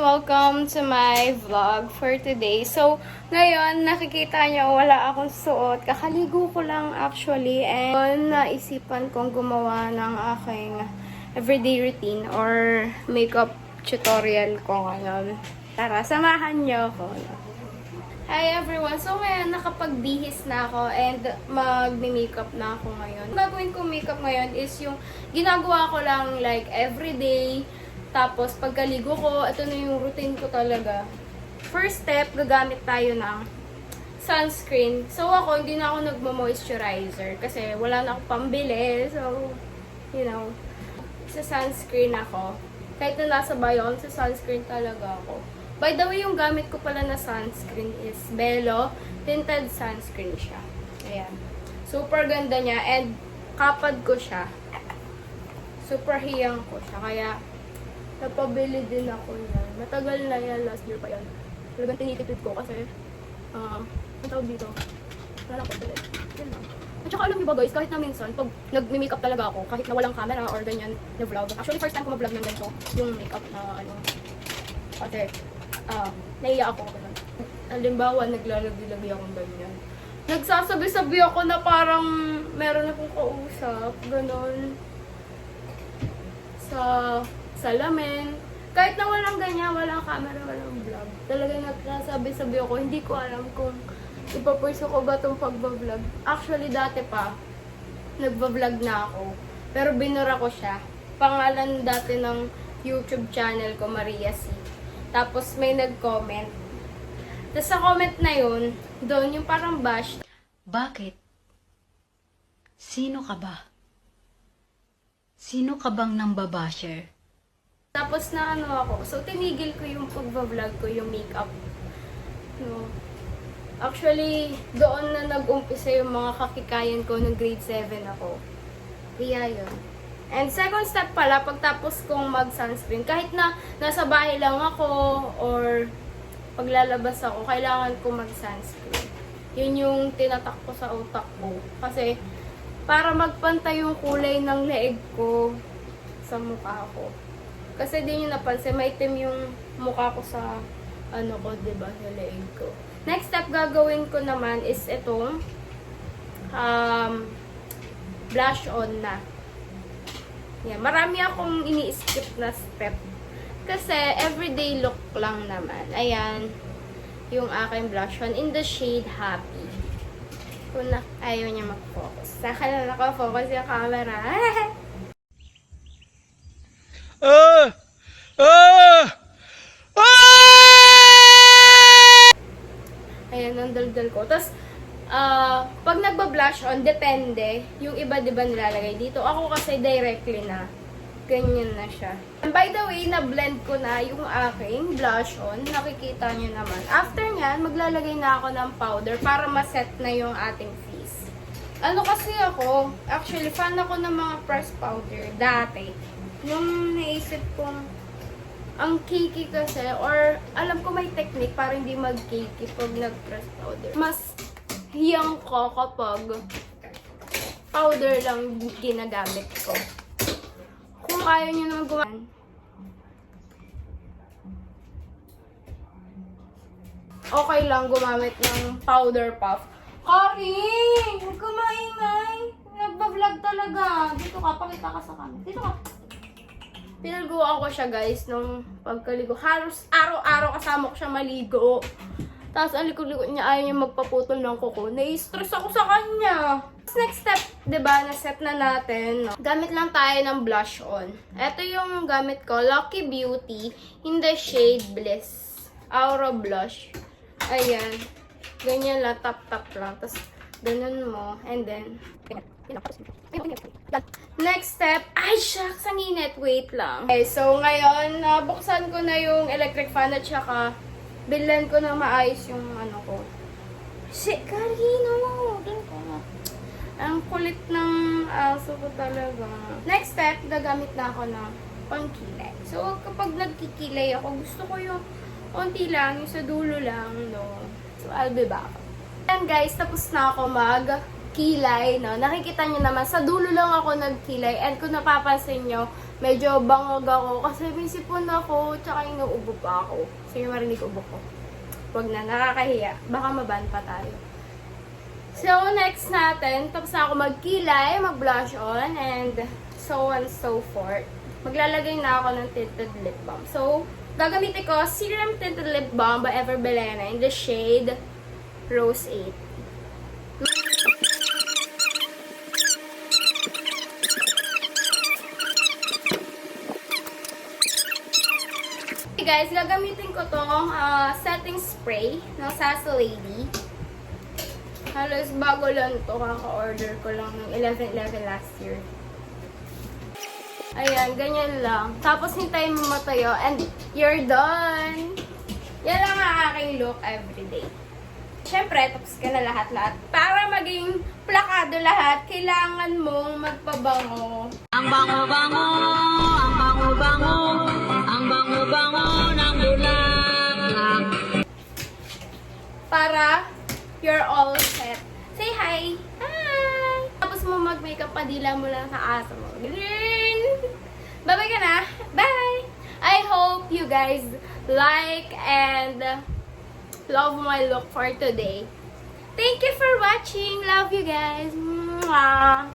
Welcome to my vlog for today. So, ngayon, nakikita nyo, wala akong suot. Kakaligo ko lang actually. And naisipan kong gumawa ng aking everyday routine or makeup tutorial ko ngayon. Tara, samahan nyo ako. Hi everyone! So ngayon, nakapagbihis na ako and magme-makeup na ako ngayon. Ang gagawin kong makeup ngayon is yung ginagawa ko lang like everyday. Tapos pagkaligo ko, ito na yung routine ko talaga. First step, gagamit tayo ng sunscreen. So ako, hindi na ako nagmo-moisturizer kasi wala na akong pambili. So, you know, sa sunscreen ako. Kahit na nasa bayo, sa sunscreen talaga ako. By the way, yung gamit ko pala na sunscreen is Bello Tinted Sunscreen siya. Ayan. Super ganda niya and kapad ko siya. Super hiyang ko siya. Kaya, napabili din ako yan. Matagal na yan. Last year pa yan. Talagang tinitipid ko kasi, ang tawag dito. Wala ko ulit. Yan lang. At saka alam niyo ba guys, kahit na minsan, pag nag-makeup talaga ako, kahit na walang camera or ganyan na vlog. Actually, first time ko mag-vlog ng ganito, yung makeup na ano. Kasi, naiya ako. Halimbawa, naglalagay-lagay akong ganyan. Nagsasabi-sabi ako na parang meron akong kausap. Ganon. Sa salamin. Kahit na walang ganyan, walang camera, walang vlog. Talagang nagsasabi-sabi ako. Hindi ko alam kung ipapurso ko ba itong pagbablog. Actually, dati pa, nagbablog na ako. Pero binura ko siya. Pangalan dati ng YouTube channel ko, Maria C. Tapos may nag-comment. Tapos sa comment na yun, doon yung parang bash. Bakit? Sino ka ba? Sino ka bang nambabasher? Tapos na ano ako. So tinigil ko yung pagbablog ko, yung makeup. No. Actually, doon na nag-umpisa yung mga kakikayan ko nung grade 7 ako. Kaya yun. And second step pala, pagtapos kong mag-sunscreen, kahit na nasa bahay lang ako or paglalabas ako, kailangan ko mag-sunscreen. Yun yung tinatak ko sa utak ko. Kasi, para magpantay yung kulay ng leeg ko sa mukha ko. Kasi di nyo napansin, maitim yung mukha ko sa ano ko, diba, sa leeg ko. Next step gagawin ko naman is itong blush on na. Yeah, marami akong ini-skip na step. Kasi, everyday look lang naman. Ayan, yung aking blush on in the shade Happy. Kung ayaw niya mag-focus. Sa akin na naka-focus yung camera. Ayan, ang daldal ko. Tapos, pag nagba-blush on, depende. Yung iba, diba, nilalagay dito. Ako kasi directly na. Ganyan na siya. And by the way, na-blend ko na yung aking blush on. Nakikita nyo naman. After nyan, maglalagay na ako ng powder para ma-set na yung ating face. Ano kasi ako, actually, fan ako ng mga pressed powder dati. Nung naisip kong, ang cakey kasi, or alam ko may technique para hindi mag-cakey pag nag-pressed powder. Mas hiyang ko kapag powder lang ginagamit ko. Kung ayaw nyo naman gumamit, okay lang gumamit ng powder puff. Karing! Huwag ka maingay! Nagbablog talaga. Dito ka, pakita ka sa camera. Dito ka. Pinaliguan ko siya guys nung pagkaligo. Halos araw-araw kasama ko siya maligo. Tapos ang likod-likod niya ayaw niya magpaputol ng kuko. Nai-stress ako sa kanya. Next step, diba, na-set na natin. No? Gamit lang tayo ng blush on. Ito yung gamit ko, Lucky Beauty in the shade Bliss. Aura Blush. Ayan. Ganyan lang, tap-tap lang. Tapos, ganun mo. And then, next step, ay shucks, ang init. Wait lang. Okay, so ngayon, buksan ko na yung electric fan at saka bilan ko na maayos yung ano ko. Shit, Karino! Doon ko na. Ang kulit ng aso ko talaga. Next step, gagamit na ako ng pangkilay. So, kapag nagkikilay ako, gusto ko yung konti lang, yung sa dulo lang, no? So, I'll be back. And guys, tapos na ako mag-kilay, no? Nakikita nyo naman, sa dulo lang ako nagkilay. And kung napapansin nyo, medyo bangag ako kasi may sipon ako, tsaka inuubo pa ako. Sige, marinig ubo ko. Huwag na, nakakahiya. Baka maban pa tayo. So, next natin, tapos na ako magkilay, mag-blush on, and so on and so forth. Maglalagay na ako ng tinted lip balm. So, gagamitin ko Serum Tinted Lip Balm by Ever Belena in the shade Rose 8. Okay guys, gagamitin ko tong setting spray ng Sassy Lady. Halos bago lang to, kaka-order ko lang ng 11/11 last year. Ayan, ganyan lang. Tapos hintayin mo matayo and you're done! Yan lang ang aking look everyday. Siyempre, tapos ka na lahat-lahat. Para maging plakado lahat, kailangan mong magpabango. Ang bango-bango, ang bango-bango, ang bango-bango ng bulaklak. Para you're all set. Say hi! Hi! Tapos mo mag-makeup, padila mo lang sa aso mo. Ganun! Bye-bye ka na! Bye! I hope you guys like and love my look for today. Thank you for watching. Love you guys. Mwah.